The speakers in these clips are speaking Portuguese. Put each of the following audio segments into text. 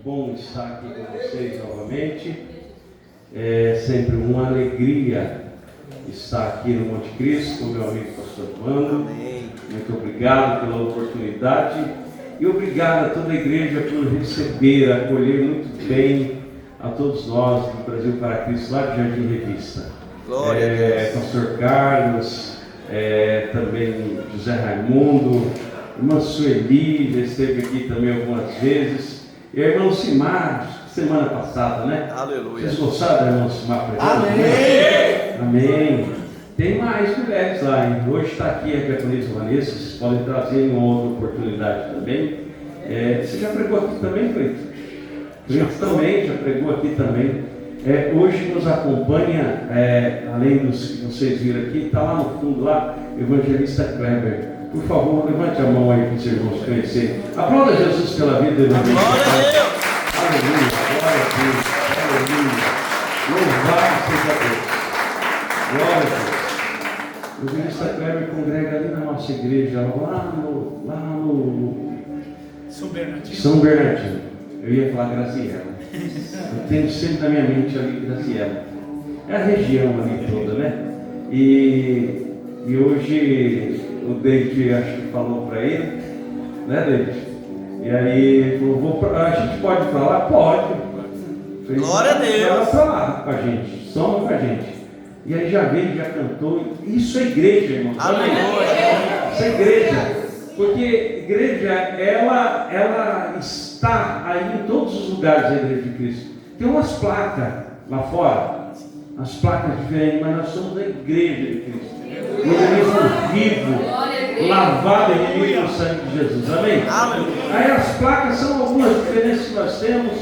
bom estar aqui com vocês novamente. É sempre uma alegria estar aqui no Monte Cristo com meu amigo pastor Wando. Muito obrigado pela oportunidade e obrigado a toda a igreja por receber, acolher muito bem a todos nós do Brasil para Cristo, lá de Jardim Revista. Glória a Deus. Pastor Carlos, também José Raimundo, irmã Sueli, já esteve aqui também algumas vezes, e a irmã Simar, semana passada, né? Aleluia. Vocês gostaram da irmã Simar pregando? Amém. Amém. Tem mais mulheres lá, hein? Hoje está aqui a diaconisa Vanessa, vocês podem trazer em outra oportunidade também. Você já pregou aqui também, Cleiton? Cleiton também, já pregou aqui também. Hoje nos acompanha, além dos que vocês viram aqui, está lá no fundo, lá, o evangelista Kleber. Por favor, levante a mão aí para os irmãos conhecerem. Aplauda Jesus pela vida do evangelista. Glória a Deus. Aleluia, glória a Deus, aleluia. Louvado seja Deus. Glória a Deus. O evangelista Kleber congrega ali na nossa igreja, lá no São Bernardino. Eu ia falar Graziela. Eu tenho sempre na minha mente ali Graziela. É a região ali toda, né? E hoje o David acho que falou para ele, né, David? E aí ele falou, a gente pode falar? Pode. Glória a Deus. Vai falar com a gente, soma com a gente. E aí já veio, já cantou. Isso é igreja, irmão. Aleluia. Isso é igreja. Porque igreja, ela está aí em todos os lugares da igreja de Cristo. Tem umas placas lá fora, as placas diferentes, mas nós somos a igreja de Cristo. O organismo vivo, lavado em o sangue de Jesus. Amém? Aleluia. Aí as placas são algumas diferenças que nós temos,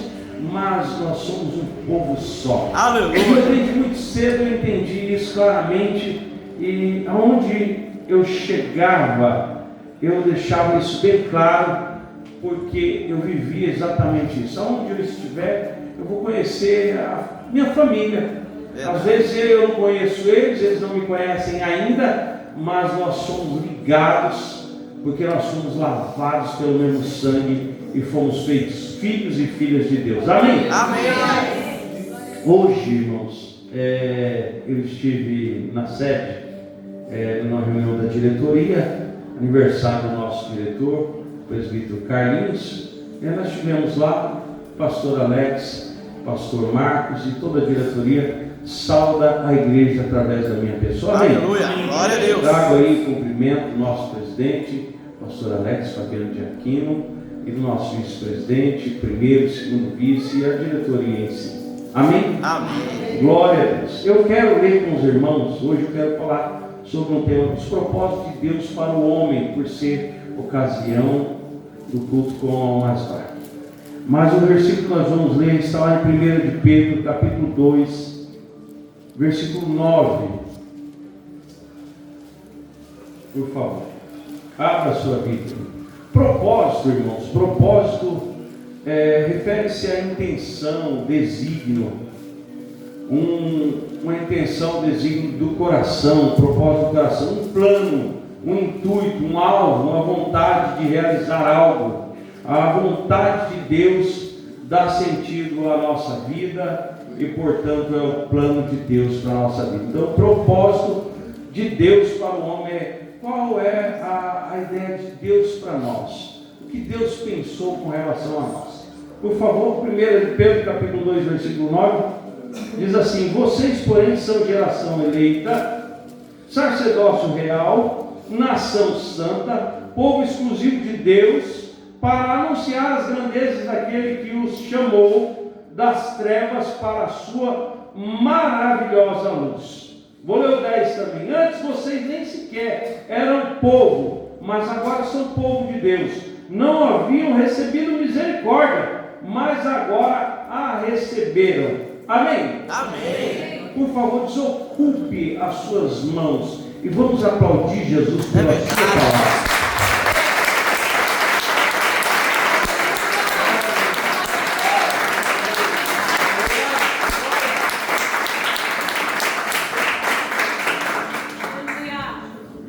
mas nós somos um povo só. Aleluia. Eu desde muito cedo eu entendi isso claramente, e aonde eu chegava, eu deixava isso bem claro, porque eu vivia exatamente isso. Aonde eu estiver, eu vou conhecer a minha família. Às vezes eu não conheço eles não me conhecem ainda, mas nós somos ligados, porque nós somos lavados pelo mesmo sangue e fomos feitos filhos e filhas de Deus. Amém? Amém. Hoje, irmãos, eu estive na sede, numa reunião da diretoria, aniversário do nosso diretor, o presbítero Carlinhos, e nós estivemos lá, pastor Alex, pastor Marcos e toda a diretoria sauda a igreja através da minha pessoa. Amém? Aleluia. Glória a Deus. Trago aí cumprimento do nosso presidente, pastor Alex Fabiano de Aquino, e do nosso vice-presidente, primeiro, segundo vice e a diretoria em si. Amém? Amém. Glória a Deus. Eu quero ler com os irmãos, hoje eu quero falar sobre um tema dos propósitos de Deus para o homem, por ser ocasião do culto com a Asbar. Mas o versículo que nós vamos ler está lá em 1 de Pedro, capítulo 2, versículo 9. Por favor, abra a sua Bíblia. Propósito, irmãos, propósito refere-se à intenção, desígnio, uma intenção, desígnio do coração, propósito do coração, um plano, um intuito, um alvo, uma vontade de realizar algo. A vontade de Deus dá sentido à nossa vida e, portanto, é o plano de Deus para a nossa vida. Então, o propósito de Deus para o homem qual é a ideia de Deus para nós? O que Deus pensou com relação a nós? Por favor, 1 de Pedro, capítulo 2, versículo 9, diz assim: vocês, porém, são geração eleita, sacerdócio real, nação santa, povo exclusivo de Deus, para anunciar as grandezas daquele que os chamou das trevas para a sua maravilhosa luz. Vou ler o 10 também. Antes vocês nem sequer eram povo, mas agora são povo de Deus. Não haviam recebido misericórdia, mas agora a receberam. Amém? Amém. Por favor, desocupe as suas mãos e vamos aplaudir Jesus pela sua palavra.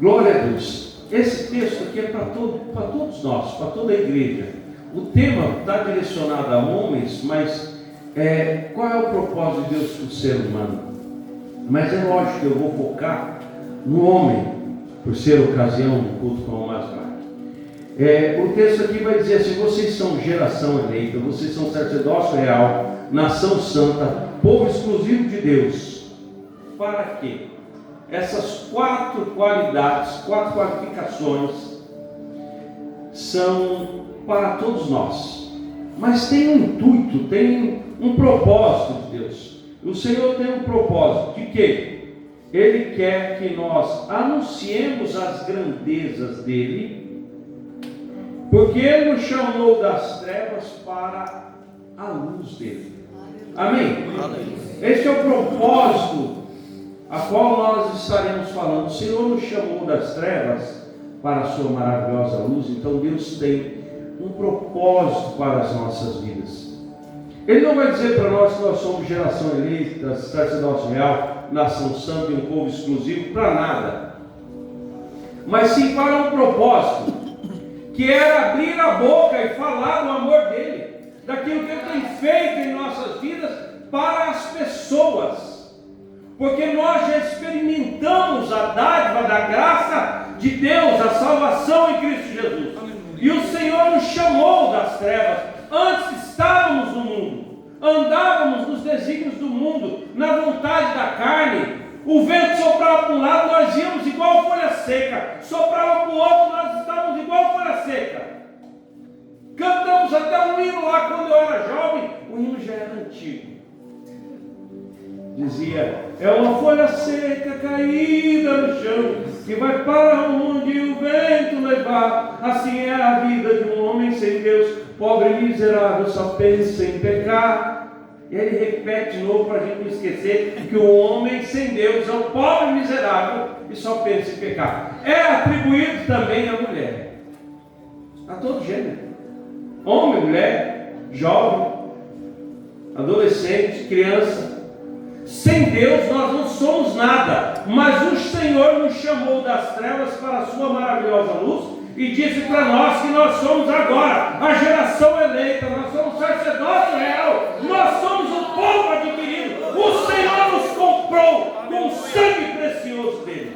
Glória a Deus. Esse texto aqui é para todos nós, para toda a igreja. O tema está direcionado a homens, mas qual é o propósito de Deus para o ser humano? Mas é lógico que eu vou focar no homem, por ser ocasião do culto com o mais tarde. O texto aqui vai dizer assim: vocês são geração eleita, vocês são sacerdócio real, nação santa, povo exclusivo de Deus. Para quê? Essas 4 qualidades, 4 qualificações são para todos nós, mas tem um intuito, tem um propósito de Deus. O Senhor tem um propósito de quê? Ele quer que nós anunciemos as grandezas dele, porque Ele nos chamou das trevas para a luz dele. Amém? Este é o propósito a qual nós estaremos falando. O Senhor nos chamou das trevas para a sua maravilhosa luz. Então Deus tem um propósito para as nossas vidas. Ele não vai dizer para nós que nós somos geração eleita, sacerdócio real, nação santa e um povo exclusivo, para nada, mas sim para um propósito, que era abrir a boca e falar do amor dele, daquilo que Ele tem feito em nossas vidas para as pessoas. Porque nós já experimentamos a dádiva da graça de Deus, a salvação em Cristo Jesus. E o Senhor nos chamou das trevas. Antes estávamos no mundo, andávamos nos desígnios do mundo, na vontade da carne. O vento soprava para um lado, nós íamos igual folha seca. Soprava para o outro, nós estávamos igual folha seca. Cantamos até um hino lá quando eu era jovem. O hino já era antigo. Dizia: é uma folha seca caída no chão, que vai para onde o vento levar. Assim é a vida de um homem sem Deus, pobre e miserável, só pensa em pecar. E ele repete de novo para a gente não esquecer que o homem sem Deus é um pobre e miserável e só pensa em pecar. É atribuído também à mulher, a todo gênero, homem, mulher, jovem, adolescente, criança. Sem Deus nós não somos nada, mas o Senhor nos chamou das trevas para a sua maravilhosa luz e disse para nós que nós somos agora a geração eleita, nós somos sacerdócio real, nós somos o povo adquirido. O Senhor nos comprou com o sangue precioso dele.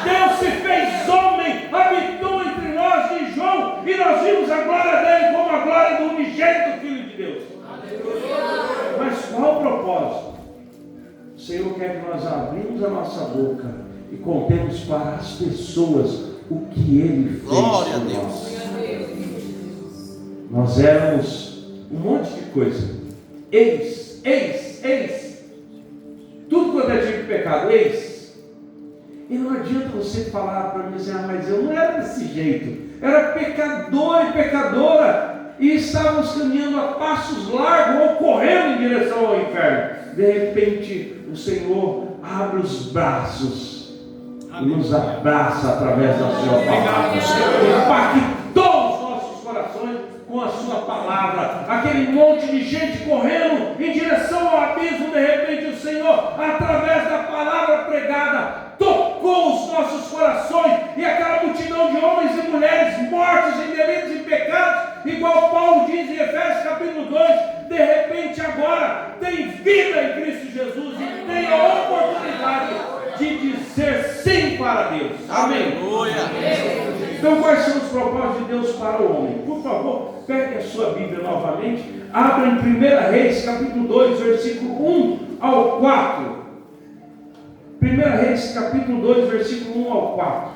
Deus se fez homem, habitou entre nós, de João, e nós vimos a glória dele como a glória do unigênito Filho de Deus. Mas qual o propósito? O Senhor quer que nós abrimos a nossa boca e contemos para as pessoas o que Ele fez Glória por nós. Nós éramos um monte de coisa. Eis. Tudo quanto é tipo de pecado, eis. E não adianta você falar para mim assim: mas eu não era desse jeito. Era pecador e pecadora. E estávamos caminhando a passos largos ou correndo em direção ao inferno. De repente, o Senhor abre os braços e nos abraça através da sua palavra. Impactou os nossos corações com a sua palavra. Aquele monte de gente correndo em direção ao abismo, de repente o Senhor, através da palavra pregada, tocou os nossos corações, e aquela multidão de homens e mulheres mortos em delitos e pecados, igual Paulo diz em Efésios capítulo 2, de repente agora tem vida em Cristo Jesus e tem a oportunidade de dizer sim para Deus. Amém? Então, quais são os propósitos de Deus para o homem? Por favor, pegue a sua Bíblia novamente, abra em 1 Reis capítulo 2, versículo 1 ao 4. 1 Reis capítulo 2, versículo 1 ao 4.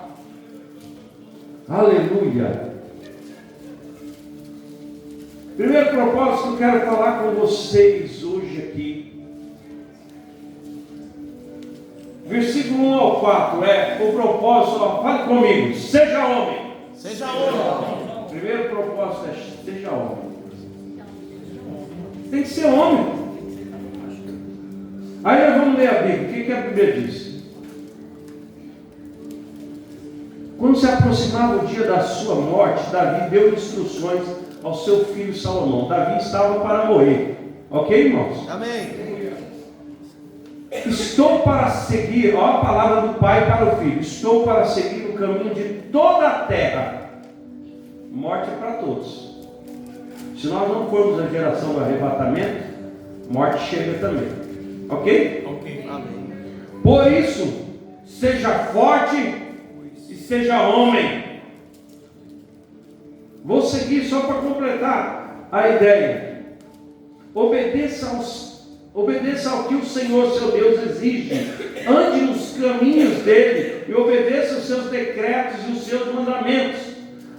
Aleluia. Primeiro propósito que eu quero falar com vocês hoje aqui, versículo 1 ao 4, é o propósito, fale comigo: seja homem. Seja homem. Primeiro propósito é: seja homem. Tem que ser homem. Aí nós vamos ler a Bíblia. O que a Bíblia diz? Quando se aproximava o dia da sua morte, Davi deu instruções ao seu filho Salomão. Davi estava para morrer. Ok, irmãos? Amém. Estou para seguir, ó, a palavra do pai para o filho: estou para seguir o caminho de toda a terra. Morte é para todos. Se nós não formos a geração do arrebatamento, morte chega também. Ok? Ok. Amém. Por isso, seja forte e seja homem. Vou seguir só para completar a ideia. Obedeça ao que o Senhor, seu Deus, exige. Ande nos caminhos dele e obedeça aos seus decretos e os seus mandamentos,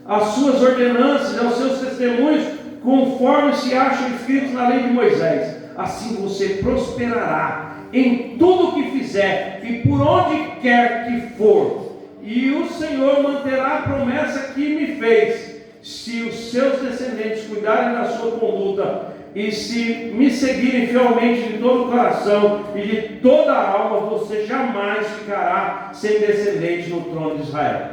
às suas ordenanças e aos seus testemunhos, conforme se acham escritos na lei de Moisés. Assim você prosperará em tudo o que fizer e por onde quer que for. E o Senhor manterá a promessa que me fez, se os seus descendentes cuidarem da sua conduta e se me seguirem fielmente de todo o coração e de toda a alma, você jamais ficará sem descendente no trono de Israel.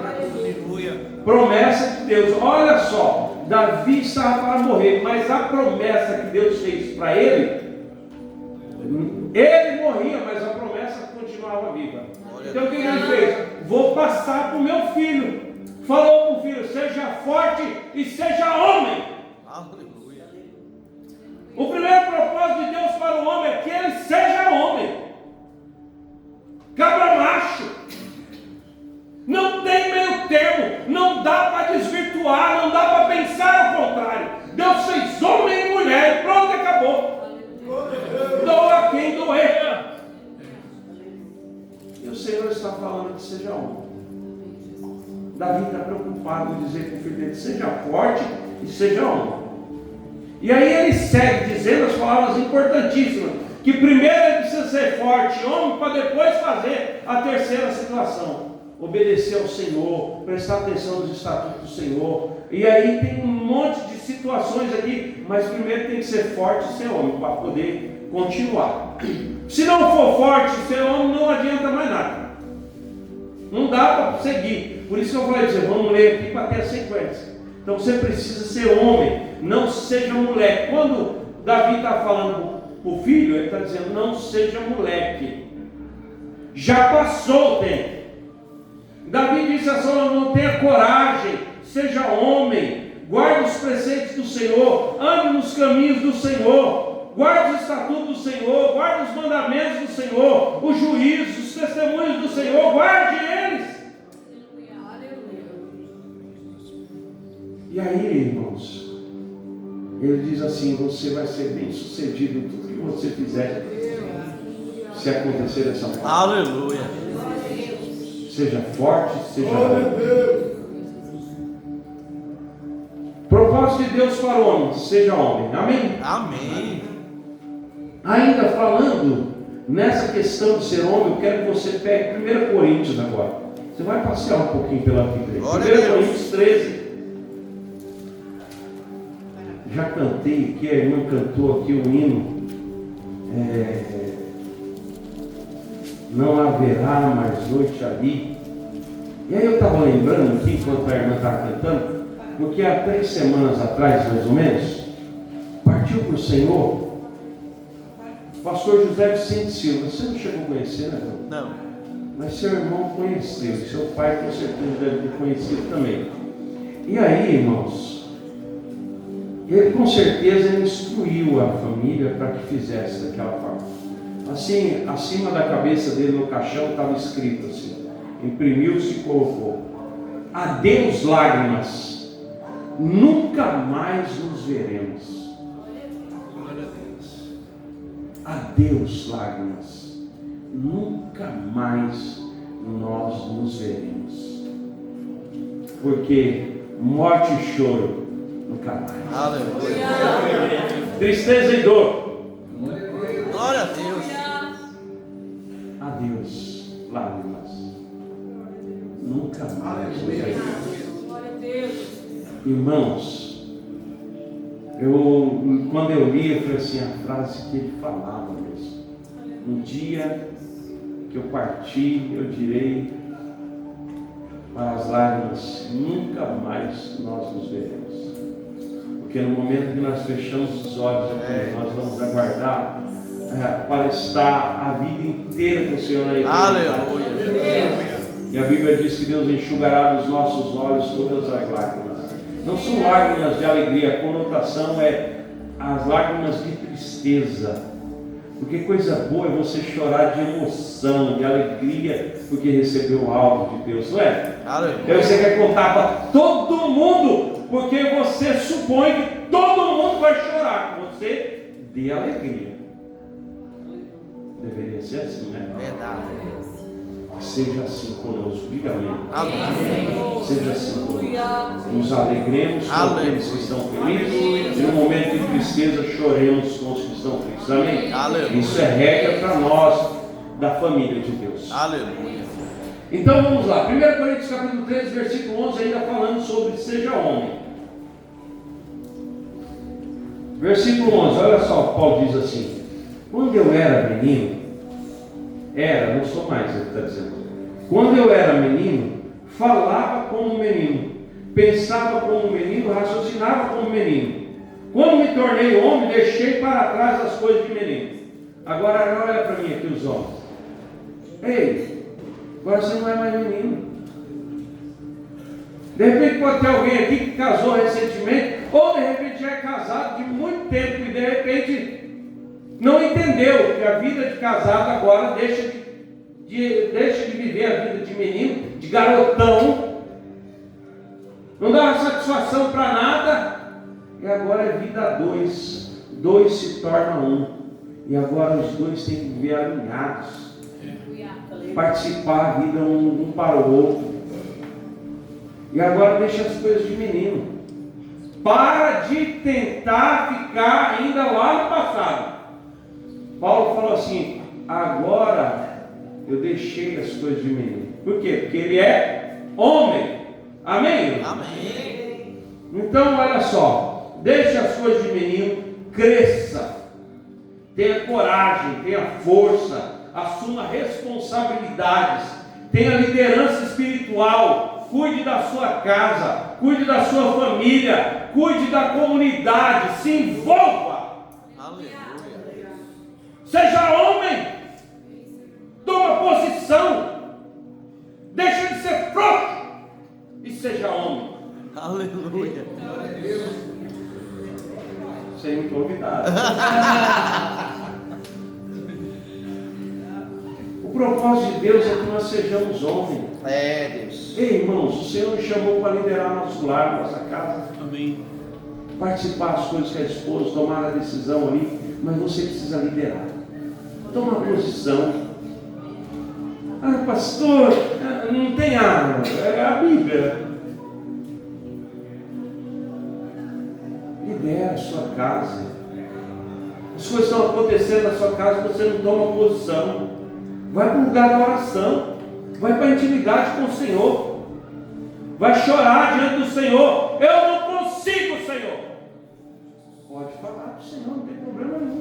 Aleluia. Promessa de Deus. Olha só, Davi estava para morrer, mas a promessa que Deus fez para ele morria, mas a promessa continuava viva. Então o que ele fez? Vou passar para o meu filho. Falou para o filho: seja forte e seja homem. Aleluia. O primeiro propósito de Deus para o homem é que ele seja homem. Cabra macho. Não tem meio termo. Não dá para desvirtuar. Não dá para pensar ao contrário. Deus fez homem e mulher e pronto, acabou. Doa quem doer. E o Senhor está falando que seja homem. Davi está preocupado em dizer para o filho dele: seja forte e seja homem. E aí ele segue dizendo as palavras importantíssimas, que primeiro ele precisa ser forte, homem, para depois fazer a terceira situação: obedecer ao Senhor, prestar atenção nos estatutos do Senhor. E aí tem um monte de situações aqui, mas primeiro tem que ser forte e ser homem, para poder continuar. Se não for forte e ser homem, não adianta mais nada. Não dá para seguir. Por isso que eu falei para você: vamos ler aqui para ter a sequência. Então você precisa ser homem, não seja moleque. Quando Davi está falando para o filho, ele está dizendo: não seja moleque. Já passou o tempo. Davi disse a Salomão: tenha coragem, seja homem, guarde os preceitos do Senhor, ande nos caminhos do Senhor, guarde os estatutos do Senhor, guarde os mandamentos do Senhor, os juízos, os testemunhos do Senhor, guarde eles. E aí, irmãos, ele diz assim: você vai ser bem sucedido em tudo que você fizer, se acontecer dessa forma. Aleluia. Seja forte, seja homem. Propósito de Deus para o homem: seja homem. Amém? Amém. Ainda falando nessa questão de ser homem, eu quero que você pegue 1 Coríntios agora. Você vai passear um pouquinho pela Bíblia. 1 Coríntios 13. Já cantei aqui, a irmã cantou aqui um hino. Não haverá mais noite ali. E aí eu estava lembrando aqui, enquanto a irmã estava cantando, porque há 3 semanas atrás, mais ou menos, partiu para o Senhor o pastor José Vicente Silva. Você não chegou a conhecer, né, irmão? Não. Mas seu irmão conheceu, seu pai com certeza deve ter conhecido também. E aí, irmãos, ele com certeza instruiu a família para que fizesse daquela forma. Assim, acima da cabeça dele no caixão estava escrito assim, imprimiu-se e colocou: adeus lágrimas, nunca mais nos veremos. Adeus lágrimas, nunca mais nós nos veremos. Porque morte e choro nunca mais. Aleluia. Tristeza e dor. Glória a Deus. Adeus lágrimas, nunca mais nos veremos. Irmãos, quando eu li, eu falei assim, a frase que ele falava mesmo: um dia que eu partir, eu direi para as lágrimas, nunca mais nós nos veremos. Porque no momento que nós fechamos os olhos, nós vamos aguardar para estar a vida inteira com o Senhor na eternidade. Aleluia. E a Bíblia diz que Deus enxugará dos nossos olhos todas as lágrimas. Não são lágrimas de alegria, a conotação é as lágrimas de tristeza. Porque coisa boa é você chorar de emoção, de alegria, porque recebeu algo de Deus, não é? Aí você quer contar para todo mundo, porque você supõe que todo mundo vai chorar com você de alegria. Deveria ser assim, né? Verdade. Seja assim conosco, diga amém. Amém. Seja assim conosco. Nos alegremos com aqueles que estão felizes e no momento de tristeza choremos com os que estão felizes. Amém? Aleluia. Isso é regra para nós da família de Deus. Aleluia. Então vamos lá, 1 Coríntios capítulo 13, versículo 11, ainda falando sobre seja homem. Versículo 11, olha só, Paulo diz assim: quando eu era menino, não sou mais, ele está dizendo. Quando eu era menino, falava como menino, pensava como menino, raciocinava como menino. Quando me tornei homem, deixei para trás as coisas de menino. Agora olha para mim aqui os homens. Ei, agora você não é mais menino. De repente pode ter alguém aqui que casou recentemente, ou de repente já é casado de muito tempo e de repente não entendeu que a vida de casado agora deixa de viver a vida de menino, de garotão, não dá satisfação para nada, e agora é vida a dois, dois se torna um, e agora os dois têm que viver alinhados, participar a vida um para o outro, e agora deixa as coisas de menino, para de tentar ficar ainda lá no passado. Paulo falou assim: agora eu deixei as coisas de menino. Por quê? Porque ele é homem. Amém? Amém. Então olha só, deixe as coisas de menino, cresça, tenha coragem, tenha força, assuma responsabilidades, tenha liderança espiritual, cuide da sua casa, cuide da sua família, cuide da comunidade, se envolva. Aleluia. Seja homem, toma posição, deixa de ser frouxo e seja homem. Aleluia. Sem muito convidado. O propósito de Deus é que nós sejamos homens. Deus. Ei, irmãos, o Senhor nos chamou para liderar nosso lar, nossa casa. Amém. Participar das coisas que a esposa, tomar a decisão ali, mas você precisa liderar. Toma uma posição. Ah, pastor, não tem água, é a Bíblia. Lidera a sua casa. As coisas estão acontecendo na sua casa, você não toma posição. Vai para o lugar da oração, vai para a intimidade com o Senhor, vai chorar diante do Senhor. Eu não consigo, Senhor. Pode falar para o Senhor, não tem problema nenhum.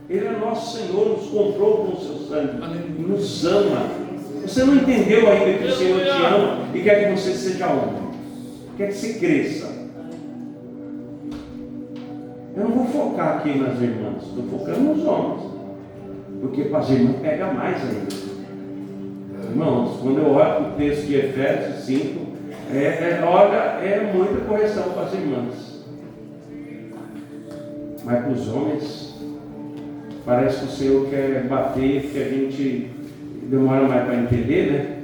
Ele é nosso Senhor, nos comprou com o seu sangue, nos ama. Você não entendeu ainda que o Senhor te ama e quer que você seja homem, quer que você cresça. Eu não vou focar aqui nas irmãs, estou focando nos homens, porque para as irmãs pega mais ainda. Irmãos, quando eu olho para o texto de Efésios 5, olha, é muita correção para as irmãs, mas para os homens parece que o Senhor quer bater, que a gente demora mais para entender, né?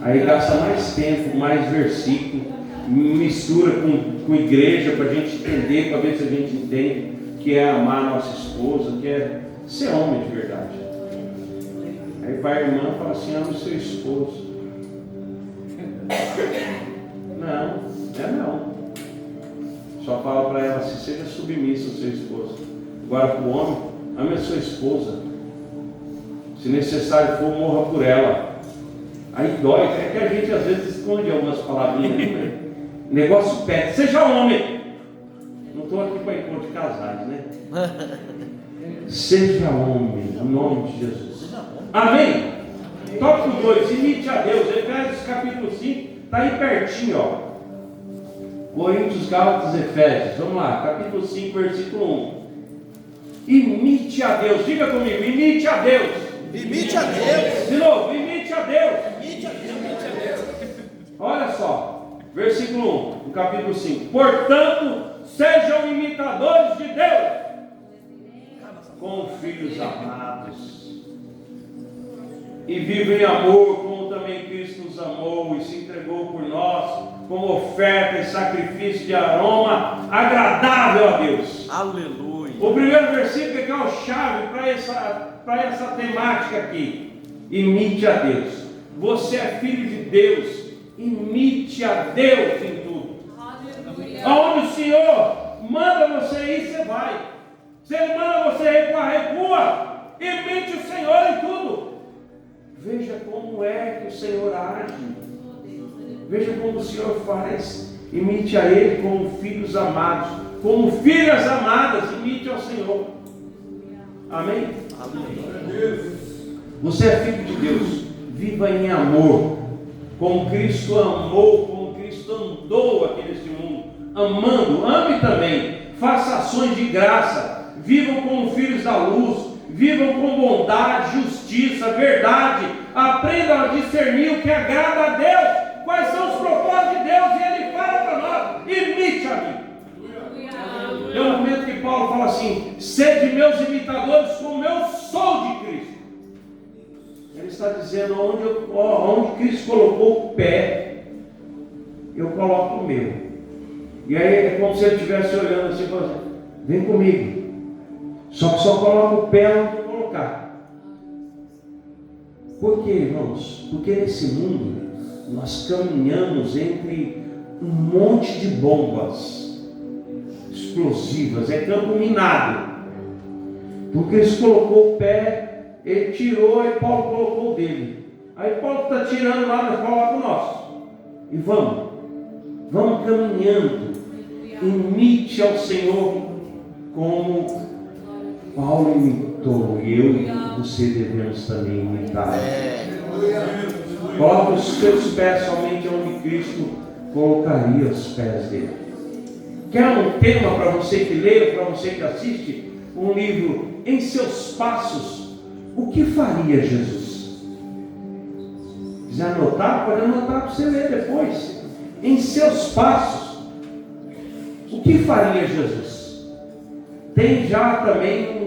Aí gasta mais tempo, mais versículo, mistura com igreja para a gente entender, para ver se a gente entende que é amar a nossa esposa, que é ser homem de verdade. Aí vai a irmã e fala assim: ama o seu esposo. Não. Só fala para ela assim: seja submissa ao seu esposo. Agora para o homem, ame a sua esposa. Se necessário for, morra por ela. Aí dói, é que a gente às vezes esconde algumas palavrinhas, né? O negócio pede, seja homem. Não estou aqui para encontro de casais, né? Seja homem, em nome de Jesus. Amém? Tópico 2, imite a Deus. Efésios capítulo 5, está aí pertinho, ó. Coríntios, Gálatas, Efésios. Vamos lá, capítulo 5, versículo 1. Imite a Deus, diga comigo, imite a Deus. Imite a Deus. De novo, imite a Deus. Imite a Deus. Olha só, Versículo 1, do capítulo 5. Portanto, sejam imitadores de Deus, como filhos amados, e vivem em amor, como também Cristo nos amou e se entregou por nós, como oferta e sacrifício de aroma agradável a Deus. Aleluia. O primeiro versículo é que é o chave para essa temática aqui. Imite a Deus. Você é filho de Deus, imite a Deus em tudo. Aonde o Senhor manda você ir, você vai. Se Ele manda você recuar, recua. Imite o Senhor em tudo. Veja como é que o Senhor age. Veja como o Senhor faz. Imite a Ele como filhos amados, como filhas amadas. Imite ao Senhor. Amém? Amém. Você é filho de Deus. Viva em amor, como Cristo amou, como Cristo andou aqui neste mundo, amando. Ame também. Faça ações de graça. Vivam como filhos da luz. Vivam com bondade, justiça, verdade. Aprendam a discernir o que agrada a Deus. Quais são os propósitos de Deus? E Ele fala para nós: imite a mim. Tem um momento que Paulo fala assim: sede meus imitadores, como eu sou de Cristo. Ele está dizendo: onde Cristo colocou o pé, eu coloco o meu. E aí é como se ele estivesse olhando assim e falando assim: vem comigo. Só que só coloca o pé onde eu colocar. Por quê, irmãos? Porque nesse mundo nós caminhamos entre um monte de bombas explosivas, é campo minado. Porque Cristo colocou o pé, Ele tirou e Paulo colocou o dele. Aí Paulo está tirando lá, nós coloca o nosso. E vamos caminhando. Imite ao Senhor como Paulo imitou, e eu e você devemos também imitar. Coloque os seus pés somente onde Cristo colocaria os pés dele. Quer um tema para você que lê, para você que assiste? Um livro, Em Seus Passos, o que faria Jesus? Quiser anotar, pode anotar para você ler depois. Em Seus Passos, o que faria Jesus? Tem já também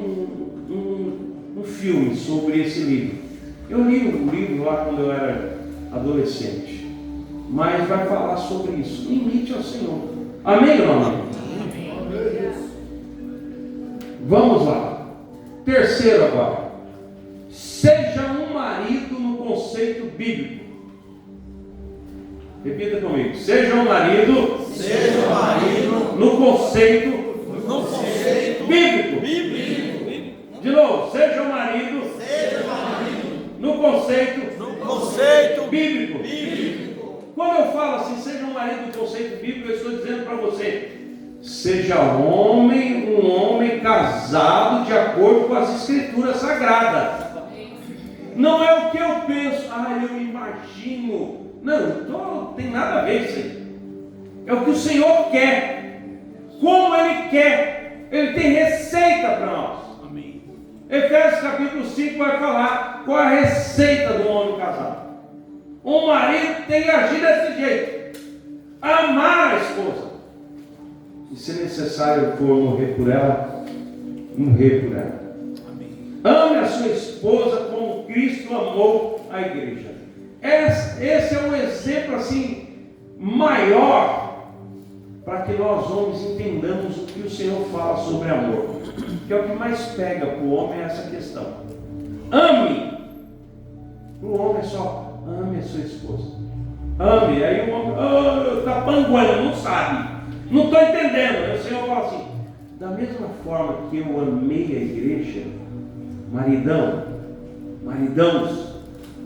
um filme sobre esse livro. Eu li um livro lá quando eu era adolescente, mas vai falar sobre isso. Imite ao Senhor. Amém ou não? Amém? Vamos lá. Terceiro agora. Seja um marido no conceito bíblico. Repita comigo. Seja um marido no conceito bíblico. De novo, seja um marido no conceito bíblico. Quando eu falo assim, seja um marido no conceito bíblico, eu estou dizendo para você: seja um homem casado de acordo com as escrituras sagradas. Não é o que eu penso, eu imagino. Não tem nada a ver isso aí. É o que o Senhor quer, como Ele quer. Ele tem receita para nós. Amém. Efésios capítulo 5 vai falar qual é a receita do homem casado. Um marido tem que agir desse jeito: amar a esposa, e se necessário for morrer por ela, morrer por ela. Amém. Ame a sua esposa como Cristo amou a igreja. Esse é um exemplo assim maior para que nós homens entendamos o que o Senhor fala sobre amor, que é o que mais pega para o homem, é essa questão. Ame. Para o homem é só: ame a sua esposa. Ame. Aí o homem está panguando, não sabe, não estou entendendo. Aí o Senhor fala assim: da mesma forma que eu amei a igreja, maridãos,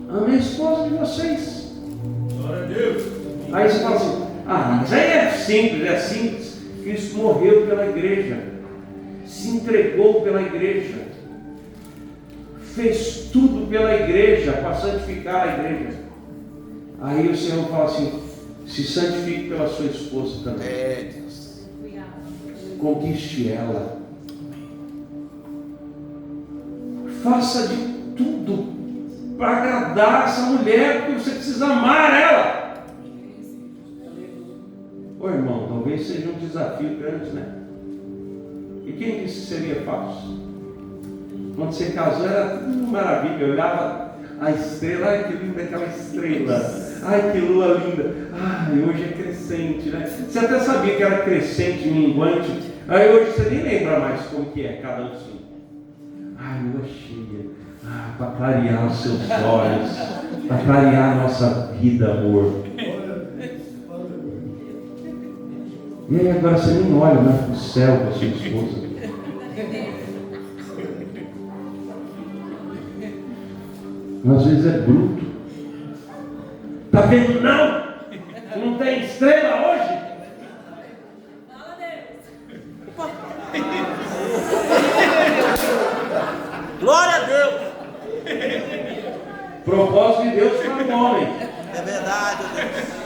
ame a esposa de vocês. Glória a Deus. Aí você fala assim: mas aí é simples. Cristo morreu pela igreja, se entregou pela igreja, fez tudo pela igreja para santificar a igreja. Aí o Senhor fala assim: se santifique pela sua esposa também. Conquiste ela. Faça de tudo para agradar essa mulher, porque você precisa amar ela. talvez seja um desafio grande, né? E quem disse que seria fácil? Quando você casou era tudo maravilha, eu olhava a estrela, ai que linda aquela estrela, ai que lua linda, ai hoje é crescente, né? Você até sabia que era crescente, minguante, aí hoje você nem lembra mais como que é cada um assim. Ai, lua cheia, para clarear os seus olhos, para clarear a nossa vida, amor. E aí agora você nem olha mais para o céu com a sua esposa. Às vezes é bruto. Está vendo não? Não tem estrela hoje? Glória a Deus. Propósito de Deus para o homem. É verdade, Deus.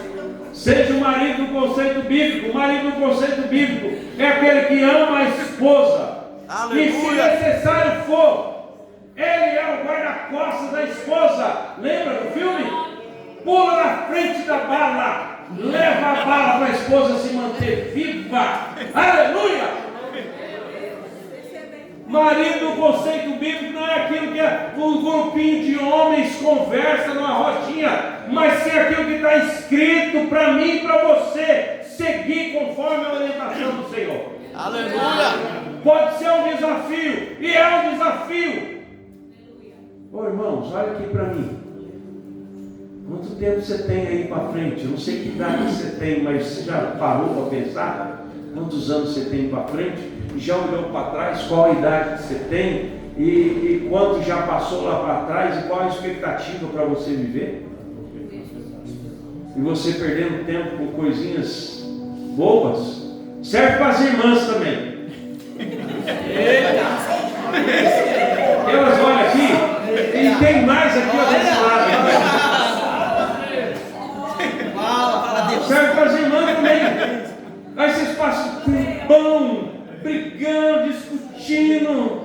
Seja o marido no conceito bíblico. O marido no conceito bíblico é aquele que ama a esposa. Aleluia. E se necessário for, ele é o guarda-costas da esposa. Lembra do filme? Pula na frente da bala. Leva a bala para a esposa se manter viva. Aleluia! Marido, o conceito bíblico não é aquilo que um grupinho de homens conversa numa rodinha, mas sim aquilo que está escrito para mim e para você seguir conforme a orientação do Senhor. Aleluia! Pode ser um desafio, e é um desafio. Ô irmãos, olha aqui para mim. Quanto tempo você tem aí para frente? Eu não sei que idade você tem, mas você já parou para pensar? Quantos anos você tem para frente? Já olhou para trás qual a idade que você tem? E quanto já passou lá para trás? E qual a expectativa para você viver? E você perdendo tempo com coisinhas bobas? Serve para as irmãs também. Elas olham aqui e tem mais aqui desse lado. Serve para as irmãs também. Aí vocês passam um tempão brigando, discutindo.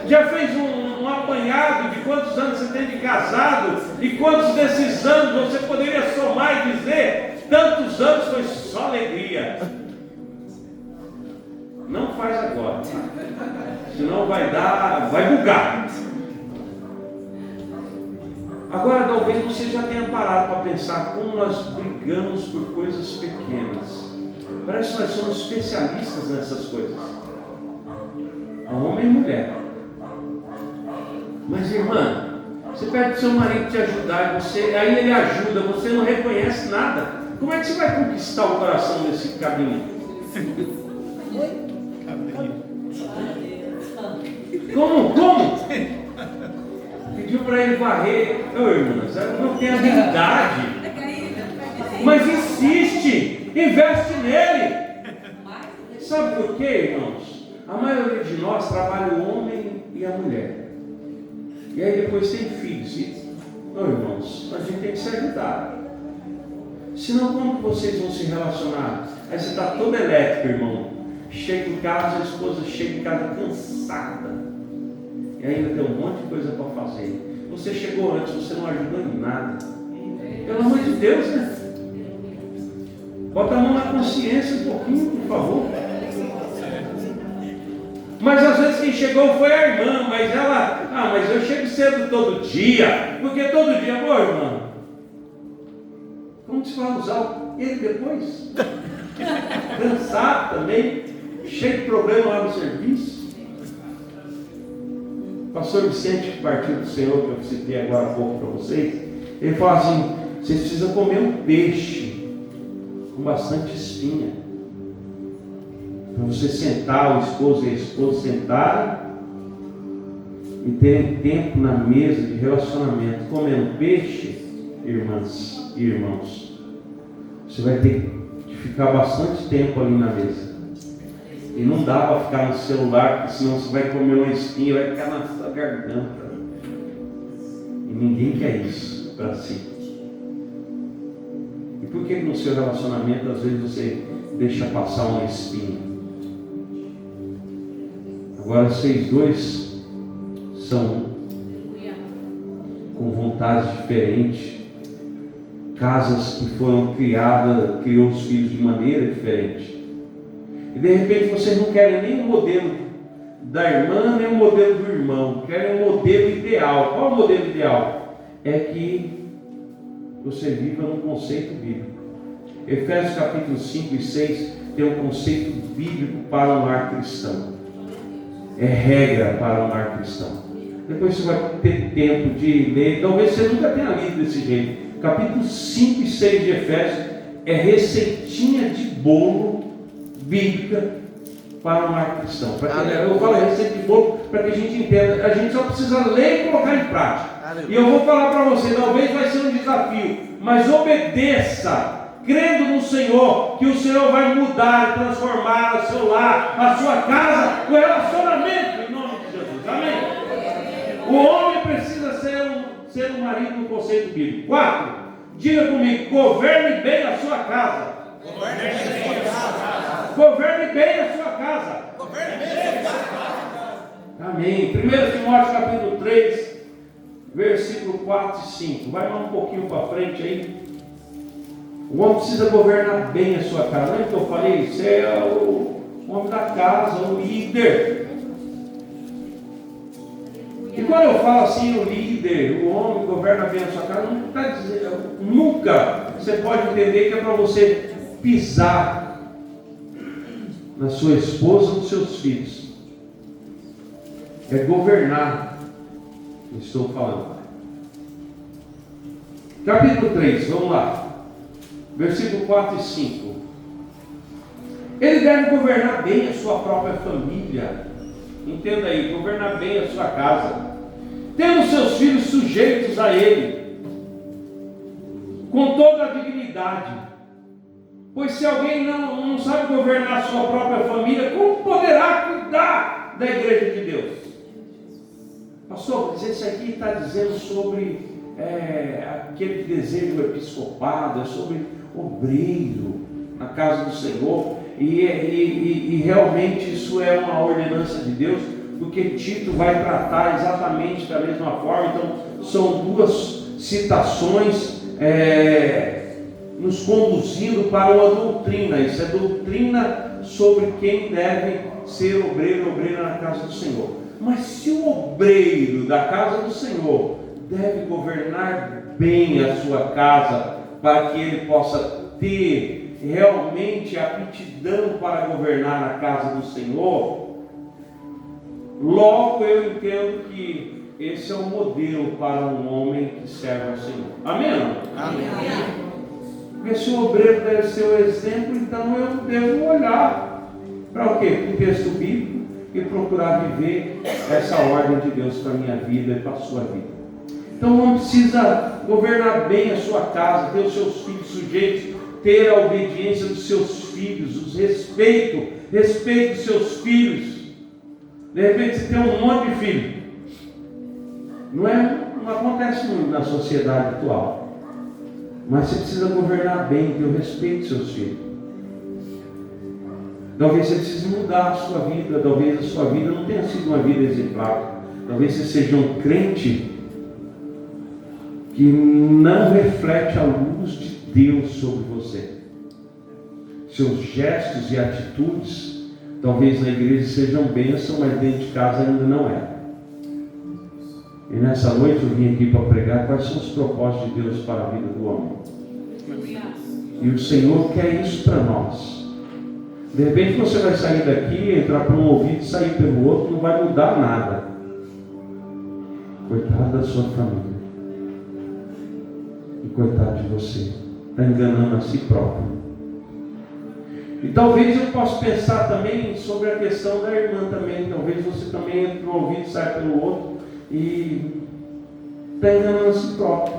Já fez um apanhado de quantos anos você tem de casado e quantos desses anos você poderia somar e dizer tantos anos foi só alegria. Não faz agora, senão vai bugar. Agora talvez você já tenha parado para pensar como nós brigamos por coisas pequenas. Parece que nós somos especialistas nessas coisas. Homem e mulher. Mas irmã, você pede para o seu marido te ajudar, aí ele ajuda, você não reconhece nada. Como é que você vai conquistar o coração desse cabinho? Como? Pediu para ele varrer. Irmãs, não tem habilidade. Mas insiste, investe nele. Sabe por quê, irmãos? A maioria de nós trabalha o homem e a mulher. E aí depois tem filhos. Irmãos, a gente tem que se ajudar. Senão como que vocês vão se relacionar? Aí você está todo elétrico, irmão. Chega em casa, a esposa chega em casa cansada. E ainda tem um monte de coisa para fazer. Você chegou antes, você não ajudou em nada. Pelo amor de Deus, né? Bota a mão na consciência um pouquinho, por favor. Mas às vezes quem chegou foi a irmã, mas ela, mas eu chego cedo todo dia, porque todo dia, irmã, como você vai usar ele depois? Cansado também, cheio de problema lá no serviço. O pastor Vicente, que partiu do Senhor, que eu citei agora há pouco para vocês, ele fala assim: vocês precisam comer um peixe com bastante espinha. Para você sentar, o esposo e a esposa sentarem e terem tempo na mesa de relacionamento, comendo peixe, irmãs e irmãos. Você vai ter que ficar bastante tempo ali na mesa. E não dá para ficar no celular, porque senão você vai comer uma espinha, vai ficar na sua garganta. E ninguém quer isso para si. E por que no seu relacionamento às vezes você deixa passar uma espinha? Agora vocês dois são com vontades diferentes, casas que foram criou os filhos de maneira diferente. E de repente vocês não querem nem o modelo da irmã, nem o modelo do irmão, querem um modelo ideal. Qual é o modelo ideal? É que você viva num conceito bíblico. Efésios capítulo 5 e 6 tem um conceito bíblico para o lar cristão. É regra para o lar cristão. Depois você vai ter tempo de ler, talvez você nunca tenha lido desse jeito. Capítulo 5 e 6 de Efésios é receitinha de bolo bíblica para o lar cristão. Eu falo receita de bolo para que a gente entenda. A gente só precisa ler e colocar em prática. E eu vou falar para você, talvez vai ser um desafio, mas obedeça, crendo no Senhor, que o Senhor vai mudar e transformar o seu lar, a sua casa, o relacionamento, em nome de Jesus. Amém? O homem precisa ser um marido no conceito bíblico. 4. Diga comigo, governe bem a sua casa. Governe bem a sua casa. Governe bem a sua casa. Governe bem a sua casa. Amém. 1 Timóteo capítulo 3, versículo 4 e 5. Vai lá um pouquinho para frente aí. O homem precisa governar bem a sua casa. Lembra que eu falei? Você é o homem da casa, o líder. E quando eu falo assim, o líder, o homem governa bem a sua casa, não está dizendo, nunca você pode entender que é para você pisar na sua esposa ou nos seus filhos. É governar. Estou falando. Capítulo 3, vamos lá. Versículo 4 e 5. Ele deve governar bem a sua própria família. Entenda aí, governar bem a sua casa, tendo seus filhos sujeitos a ele, com toda a dignidade. Pois se alguém não sabe governar a sua própria família, como poderá cuidar da igreja de Deus? Pastor, isso aqui está dizendo sobre aquele que deseja o episcopado, é sobre obreiro na casa do Senhor, e realmente isso é uma ordenança de Deus, porque Tito vai tratar exatamente da mesma forma. Então são duas citações nos conduzindo para uma doutrina. Isso é doutrina sobre quem deve ser obreiro ou obreira na casa do Senhor. Mas se o obreiro da casa do Senhor deve governar bem a sua casa, para que ele possa ter realmente aptidão para governar na casa do Senhor, logo eu entendo que esse é o modelo para um homem que serve ao Senhor. Amém? Amém. Porque se o obreiro deve ser o exemplo, então eu devo olhar para o quê? Para o texto bíblico e procurar viver essa ordem de Deus para a minha vida e para a sua vida. Então o homem precisa governar bem a sua casa, ter os seus filhos sujeitos, ter a obediência dos seus filhos, os respeito dos seus filhos. De repente você tem um monte de filhos. Não acontece muito na sociedade atual. Mas você precisa governar bem, ter o respeito dos seus filhos. Talvez você precise mudar a sua vida, talvez a sua vida não tenha sido uma vida exemplar. Talvez você seja um crente que não reflete a luz de Deus sobre você. Seus gestos e atitudes, talvez na igreja sejam bênção, mas dentro de casa ainda não é. E nessa noite eu vim aqui para pregar quais são os propósitos de Deus para a vida do homem. E o Senhor quer isso para nós. De repente você vai sair daqui, entrar por um ouvido e sair pelo outro, não vai mudar nada. Coitado da sua família. E coitado de você. Está enganando a si próprio. E talvez eu possa pensar também sobre a questão da irmã também. Talvez você também entre um ouvido e saia pelo outro e está enganando a si próprio.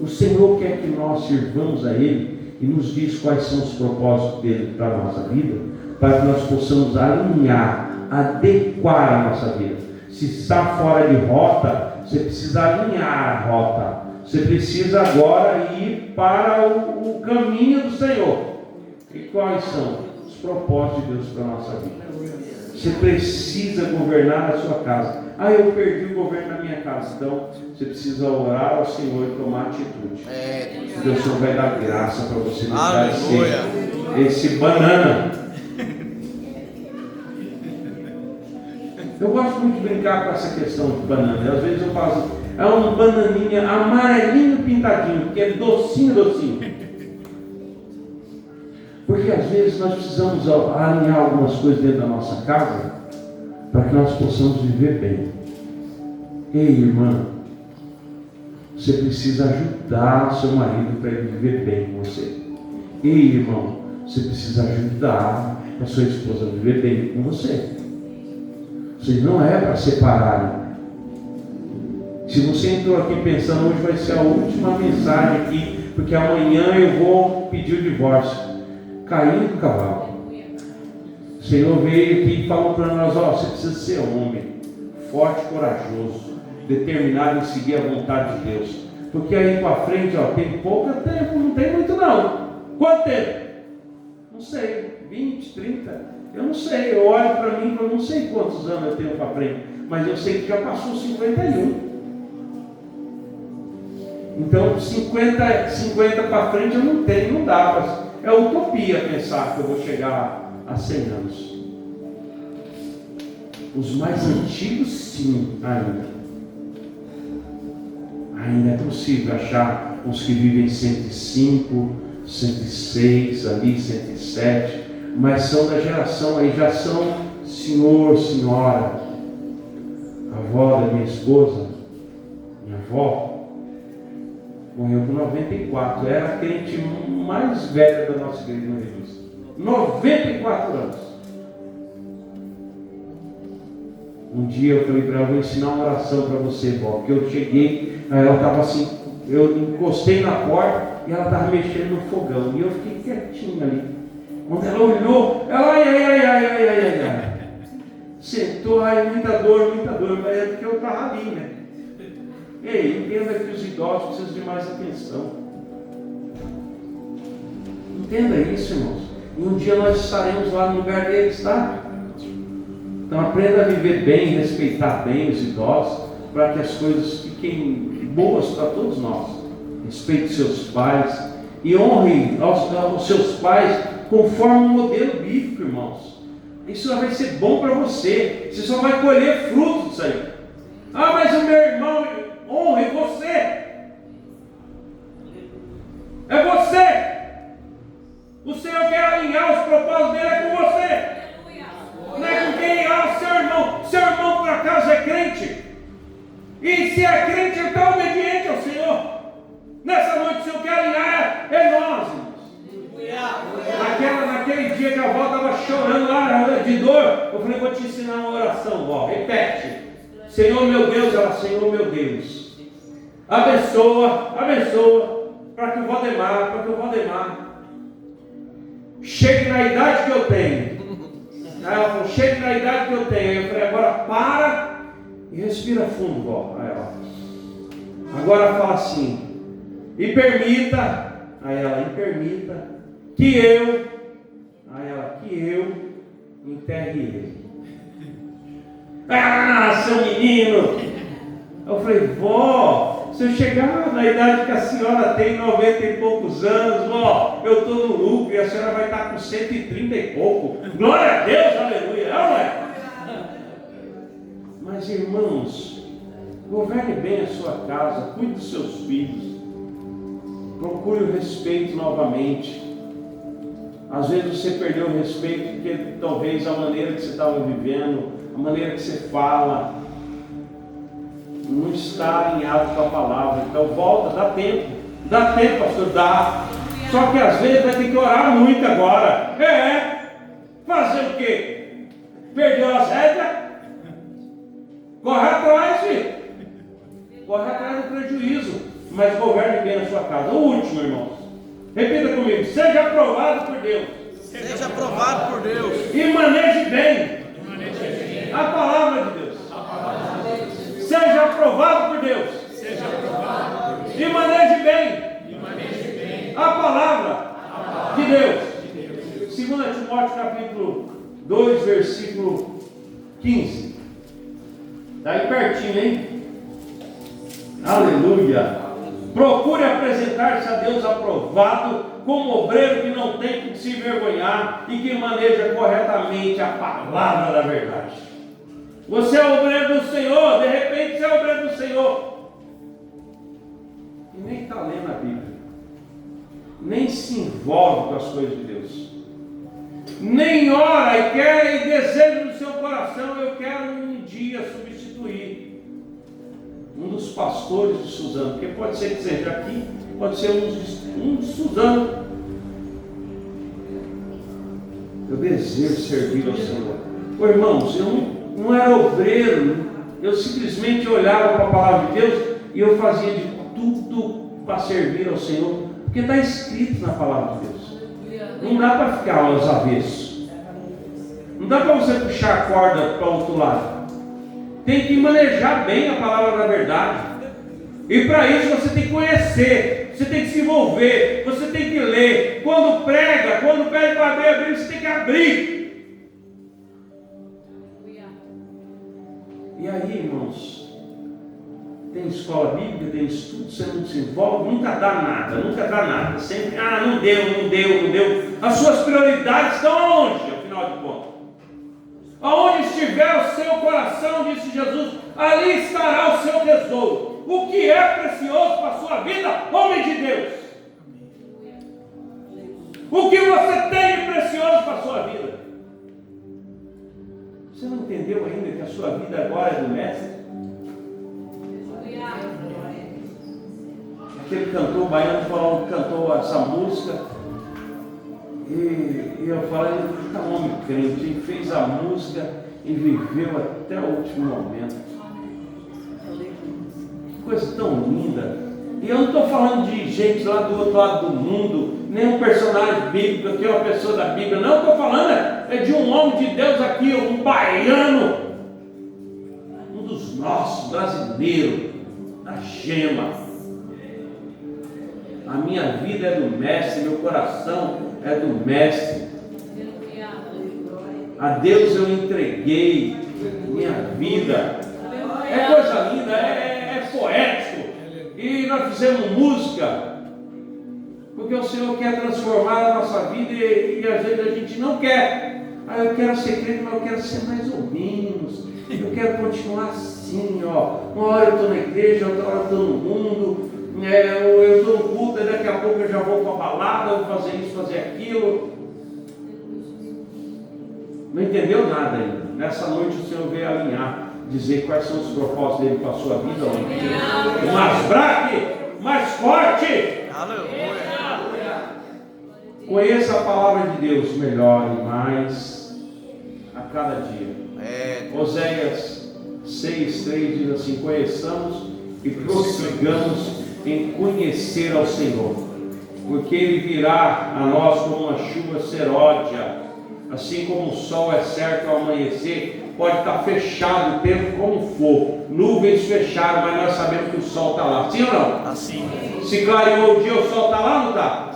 O Senhor quer que nós sirvamos a Ele e nos diz quais são os propósitos dele para a nossa vida, para que nós possamos alinhar, adequar a nossa vida. Se está fora de rota, você precisa alinhar a rota. Você precisa agora ir para o caminho do Senhor. E quais são os propósitos de Deus para a nossa vida. Você precisa governar a sua casa. Ah, eu perdi o governo da minha casa. Então, você precisa orar ao Senhor e tomar atitude. Porque o Senhor vai dar graça para você deixar de ser esse banana. Eu gosto muito de brincar com essa questão de banana. Às vezes eu falo, é um bananinha amarelinho pintadinho, porque é docinho, docinho. Porque às vezes nós precisamos alinhar algumas coisas dentro da nossa casa para que nós possamos viver bem. Ei, irmã, você precisa ajudar o seu marido para ele viver bem com você. Ei, irmão, você precisa ajudar a sua esposa a viver bem com você. Vocês não é para separarem. Se você entrou aqui pensando, hoje vai ser a última mensagem aqui, porque amanhã eu vou pedir o divórcio, caiu do cavalo. O Senhor veio aqui e falou para nós, você precisa ser homem, forte, corajoso, determinado em seguir a vontade de Deus. Porque aí para frente, tem pouco tempo, não tem muito não. Quanto tempo? Não sei, 20, 30, eu não sei. Eu olho para mim, eu não sei quantos anos eu tenho para frente, mas eu sei que já passou 51. Então 50 para frente eu não tenho, não dá. É utopia pensar que eu vou chegar a 100 anos. Os mais antigos sim, ainda é possível achar uns que vivem 105, 106, ali 107, mas são da geração aí, já são senhor, senhora. A avó da minha esposa, minha avó, morreu com 94, era a crente mais velha da nossa igreja no Rio. 94 anos. Um dia eu falei para ela, vou ensinar uma oração para você, vó, porque eu cheguei, aí ela estava assim, eu encostei na porta e ela estava mexendo no fogão, e eu fiquei quietinho ali. Quando ela olhou, ela ai. Sentou, muita dor, mas é porque eu estava ali, né? Ei, entenda que os idosos precisam de mais atenção. Entenda isso, irmãos. E um dia nós estaremos lá no lugar deles, tá? Então aprenda a viver bem, respeitar bem os idosos, para que as coisas fiquem boas para todos nós. Respeite seus pais e honre aos seus pais conforme o modelo bíblico, irmãos. Isso vai ser bom para você. Você só vai colher fruto disso aí. Mas o meu irmão, honre você. É você. O Senhor quer alinhar os propósitos dele com você. Não é com quem é o seu irmão. Seu irmão por acaso é crente. E se é crente, ele está obediente ao Senhor. Nessa noite o Senhor quer alinhar nós, irmãos. Naquele dia que a avó estava chorando lá de dor, eu falei, vou te ensinar uma oração, vó. Repete. Senhor meu Deus, ela, Senhor meu Deus, abençoa, para que o Valdemar chegue na idade que eu tenho. Aí ela falou, chegue na idade que eu tenho. Aí eu falei, agora para e respira fundo, vó. Aí ela, agora fala assim, e permita, aí ela, e permita que eu, aí ela, que eu enterre ele. Seu menino! Eu falei, vó, se eu chegar na idade que a senhora tem, 90 e poucos anos, vó, eu estou no lucro e a senhora vai estar com 130 e pouco. Glória a Deus, aleluia! Não é? Mas irmãos, governe bem a sua casa, cuide dos seus filhos, procure o respeito novamente. Às vezes você perdeu o respeito porque talvez a maneira que você estava vivendo, a maneira que você fala, não está alinhado com a palavra. Então volta, dá tempo, pastor, dá. Só que às vezes vai ter que orar muito agora. Fazer o quê? Perdeu as rédeas? Corre atrás, filho. Corre atrás do prejuízo. Mas governe bem a sua casa. O último, irmãos. Repita comigo. Seja aprovado por Deus. Seja aprovado por Deus. E maneje bem a palavra de Deus. Seja aprovado por Deus. E maneje bem a palavra de Deus. 2 Timóteo Timóteo capítulo 2, versículo 15. Está aí pertinho, hein? Aleluia. Procure apresentar-se a Deus aprovado, como obreiro que não tem que se envergonhar e que maneja corretamente a palavra da verdade. Você é obreiro do Senhor, de repente você é obreiro do Senhor e nem está lendo a Bíblia, nem se envolve com as coisas de Deus, nem ora e quer e deseja no seu coração: eu quero um dia substituir um dos pastores de Suzano, porque pode ser que seja aqui, pode ser um de Suzano. Eu desejo servir ao Senhor. Ô, irmãos, eu não era obreiro, eu simplesmente olhava para a palavra de Deus e eu fazia de tudo para servir ao Senhor, porque está escrito na palavra de Deus. Não dá para ficar aos avessos, não dá para você puxar a corda para o outro lado. Tem que manejar bem a palavra da verdade, e para isso você tem que conhecer, você tem que se envolver, você tem que ler. Quando prega, quando pede para abrir a Bíblia, você tem que abrir. E aí, irmãos, tem escola bíblica, tem estudo, você não se envolve, nunca dá nada, sempre, não deu. As suas prioridades estão aonde, afinal de contas? Aonde estiver o seu coração, disse Jesus, ali estará o seu tesouro. O que é precioso para a sua vida, homem de Deus? O que você tem de precioso para a sua vida? Você não entendeu ainda que a sua vida agora é do Mestre? Aquele cantor baiano cantou essa música, e eu falei: ele está um homem crente, ele fez a música e viveu até o último momento. Que coisa tão linda. E eu não estou falando de gente lá do outro lado do mundo, nem um personagem bíblico, que é uma pessoa da Bíblia. Não, estou falando é de um homem de Deus aqui, um baiano, um dos nossos, brasileiro, da Gema. A minha vida é do Mestre, meu coração é do Mestre. A Deus eu entreguei minha vida. É coisa linda, é poético. E nós fizemos música, porque o Senhor quer transformar a nossa vida, e às vezes a gente não quer. Eu quero ser crente, mas eu quero ser mais ou menos. Eu quero continuar assim, uma hora eu estou na igreja, outra hora eu estou no mundo. Eu estou no culto, e daqui a pouco eu já vou para a balada, vou fazer isso, fazer aquilo. Não entendeu nada ainda. Nessa noite o Senhor veio alinhar, dizer quais são os propósitos dele para a sua vida. Mais braque, mais forte. Aleluia. Conheça a palavra de Deus melhor e mais a cada dia. Oséias 6:3 diz assim: conheçamos e prossigamos em conhecer ao Senhor, porque Ele virá a nós como uma chuva seródia, assim como o sol é certo ao amanhecer. Pode estar fechado o tempo como for, nuvens fecharam, mas nós sabemos que o sol está lá, sim ou não? Assim. Se clareou o dia, o sol está lá ou não está?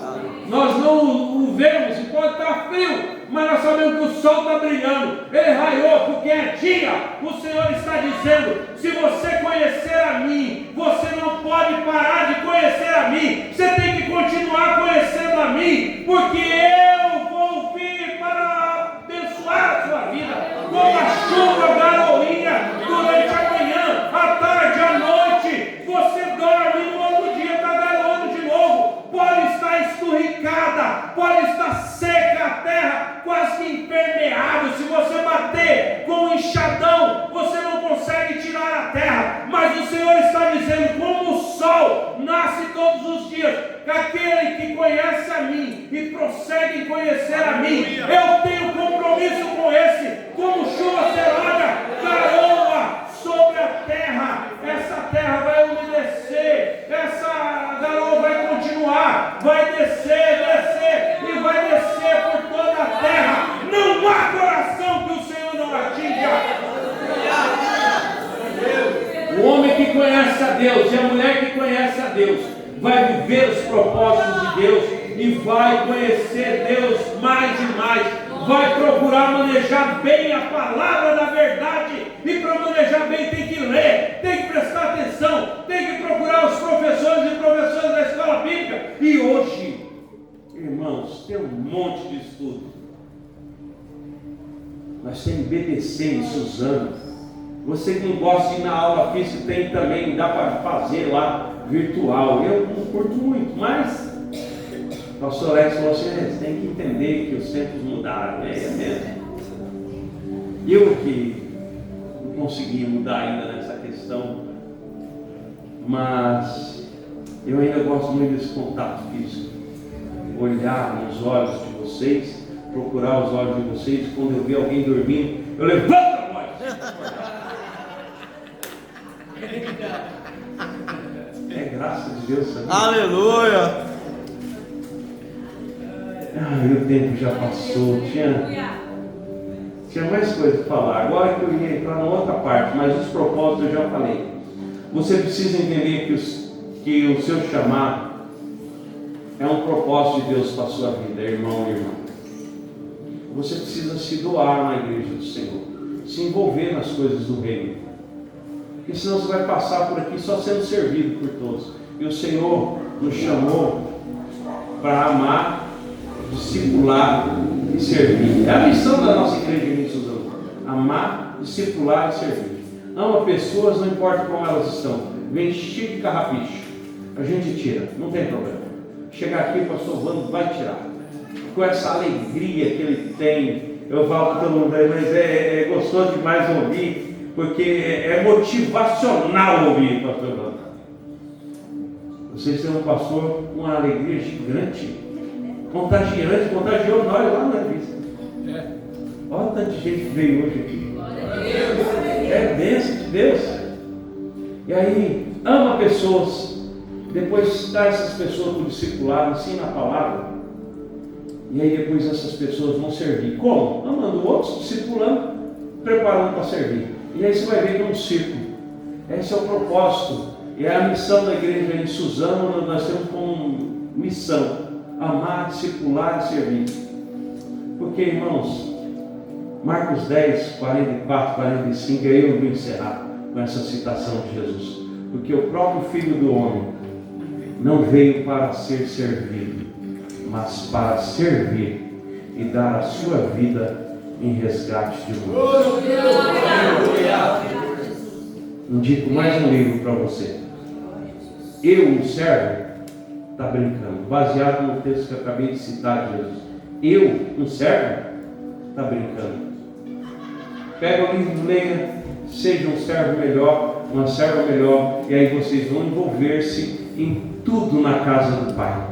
Nós não o vemos, e pode estar frio, mas nós sabemos que o sol está brilhando, ele raiou, porque é dia. O Senhor está dizendo: se você conhecer a mim, você não pode parar de conhecer a mim, você tem que continuar conhecendo a mim, porque eu vou vir para abençoar a sua vida, como a chuva garoinha durante a manhã, a tarde, a noite. Você dorme e no outro dia está garoando de novo. Pode estar esturricada, pode estar seca a terra, quase que impermeável. Se você bater com um enxadão, você não consegue tirar a terra. Mas o Senhor está dizendo: como o sol nasce todos os dias, aquele que conhece a mim e prossegue em conhecer a mim, eu tenho compromisso com esse. Como chuva seródia, garoa sobre a terra. Essa terra vai umedecer, essa garoa vai continuar, vai descer e vai descer por toda a terra. Não há coração que o Senhor não atinja. O homem que conhece a Deus e a mulher que conhece a Deus vai viver os propósitos de Deus e vai conhecer Deus mais e mais, vai procurar manejar bem a palavra da verdade. E para manejar bem tem que ler, tem que prestar atenção, tem que procurar os professores e professoras da escola bíblica. E hoje, irmãos, tem um monte de estudo. Nós temos BBC em Suzano. Você que não gosta de ir na aula física, tem também, dá para fazer lá virtual. Eu não curto muito, mas o pastor Alex falou assim: você tem que entender que os tempos mudaram, é mesmo. Eu que não consegui mudar ainda nessa questão, mas eu ainda gosto muito desse contato físico. Olhar nos olhos de vocês, procurar os olhos de vocês. Quando eu ver alguém dormindo, eu levanto a voz. É graça de Deus, sabe? Aleluia! O tempo já passou. Tinha mais coisa para falar. Agora que eu ia entrar na outra parte, mas os propósitos eu já falei. Você precisa entender que o seu chamado é um propósito de Deus para a sua vida, irmão e irmã. Você precisa se doar na igreja do Senhor, se envolver nas coisas do reino, porque senão você vai passar por aqui só sendo servido por todos. E o Senhor nos chamou para amar, discipular e servir. É a missão da nossa igreja em Suzano: amar, discipular e servir. Ama pessoas, não importa como elas estão. Vem cheio de carrapicho, a gente tira, não tem problema. Chegar aqui, o pastor Vando vai tirar. Com essa alegria que ele tem, eu falo para todo mundo, mas é gostoso demais ouvir, porque é motivacional ouvir o pastor Vando. Vocês têm um pastor com uma alegria gigante, contagiante, contagiou nós lá na vista. Olha tanta gente que veio hoje aqui. É bênção de Deus. E aí, ama pessoas. Depois dá essas pessoas para o discipulado, ensina a palavra. E aí depois essas pessoas vão servir. Como? Amando outros, discipulando, preparando para servir. E aí você vai ver que é um círculo. Esse é o propósito. E é a missão da igreja em Suzano. Nós temos como missão amar, discipular e servir. Porque, irmãos, Marcos 10, 44, 45, aí eu vou encerrar com essa citação de Jesus. Porque o próprio Filho do Homem não veio para ser servido, mas para servir e dar a sua vida em resgate de muitos. Indico mais um livro para você. Eu, um servo, está brincando, baseado no texto que eu acabei de citar de Jesus. Eu, um servo, está brincando. Pega o livro, leia, seja um servo melhor, uma serva melhor, e aí vocês vão envolver-se em tudo na casa do Pai.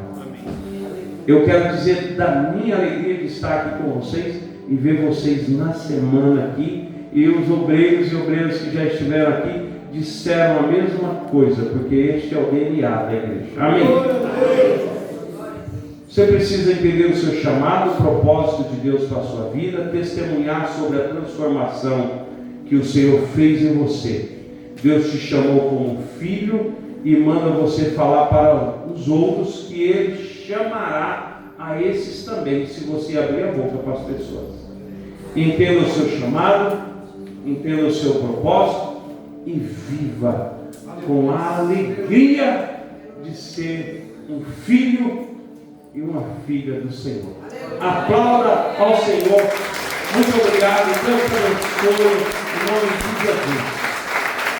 Eu quero dizer da minha alegria de estar aqui com vocês e ver vocês na semana aqui. E os obreiros e obreiras que já estiveram aqui disseram a mesma coisa, porque este é o DNA da igreja. Amém? Você precisa entender o seu chamado, o propósito de Deus para a sua vida, testemunhar sobre a transformação que o Senhor fez em você. Deus te chamou como filho e manda você falar para os outros que Ele chamará a esses também, se você abrir a boca para as pessoas. Entenda o seu chamado, entenda o seu propósito e viva com a alegria de ser um filho e uma filha do Senhor. Aplauda ao Senhor. Muito obrigado. Deus te abençoe. Em nome de Jesus.